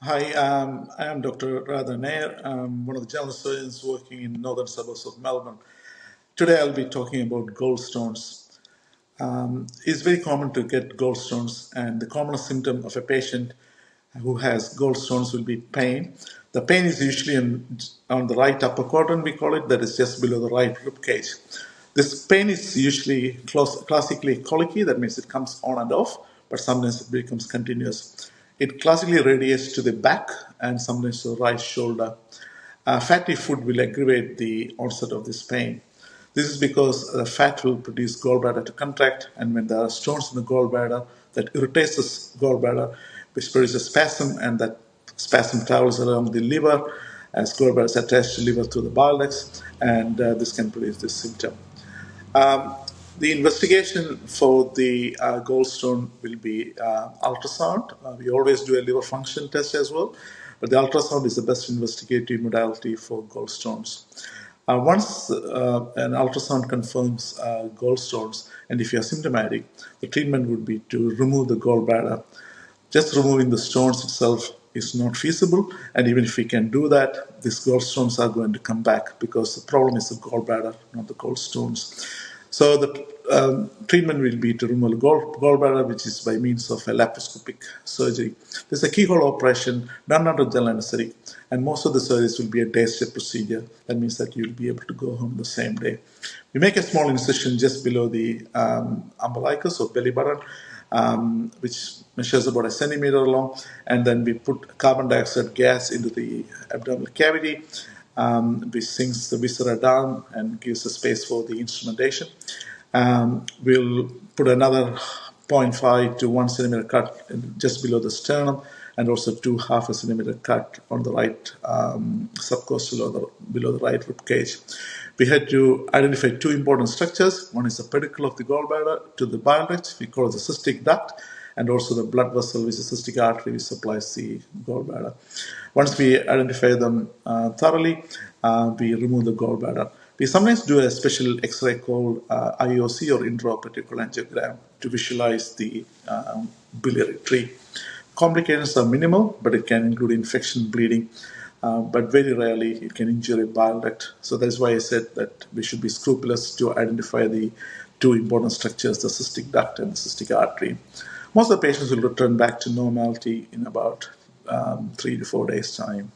Hi, I am Dr. Radha Nair. I'm one of the general surgeons working in northern suburbs of Melbourne. Today I'll be talking about gallstones. It's very common to get gallstones, and the commonest symptom of a patient who has gallstones will be pain. The pain is usually on the right upper quadrant, we call it, that is just below the right rib cage. This pain is usually classically colicky, that means it comes on and off, but sometimes it becomes continuous. It classically radiates to the back and sometimes to the right shoulder. Fatty food will aggravate the onset of this pain. This is because the fat will produce gallbladder to contract, and when there are stones in the gallbladder, that irritates the gallbladder, which produces spasm, and that spasm travels along the liver as gallbladder is attached to liver through the bile ducts, and this can produce this symptom. Um, the investigation for the gallstone will be ultrasound. We always do a liver function test as well, but the ultrasound is the best investigative modality for gallstones. Once an ultrasound confirms gallstones, and if you are symptomatic, the treatment would be to remove the gallbladder. Just removing the stones itself is not feasible, and even if we can do that, these gallstones are going to come back because the problem is the gallbladder, not the gallstones. So the treatment will be to remove the gallbladder, which is by means of a laparoscopic surgery. This is a keyhole operation done under general anesthetic, and most of the surgeries will be a day-stay procedure. That means that you'll be able to go home the same day. We make a small incision just below the umbilicus or belly button, which measures about a centimeter long, and then we put carbon dioxide gas into the abdominal cavity, which sinks the viscera down and gives a space for the instrumentation. We'll put another zero point 0.5 to 1 centimeter cut just below the sternum, and also two half a centimeter cut on the right subcostal or below the right rib cage. We had to identify two important structures. One is the pedicle of the gallbladder to the bile duct, we call it the cystic duct, and also the blood vessel, which is the cystic artery, which supplies the gallbladder. Once we identify them thoroughly, we remove the gallbladder. We sometimes do a special X-ray called IOC or intraoperative cholangiogram to visualize the biliary tree. Complications are minimal, but it can include infection, bleeding, but very rarely it can injure a bile duct. So that's why I said that we should be scrupulous to identify the two important structures, the cystic duct and the cystic artery. Most of the patients will return back to normality in about 3 to 4 days' time.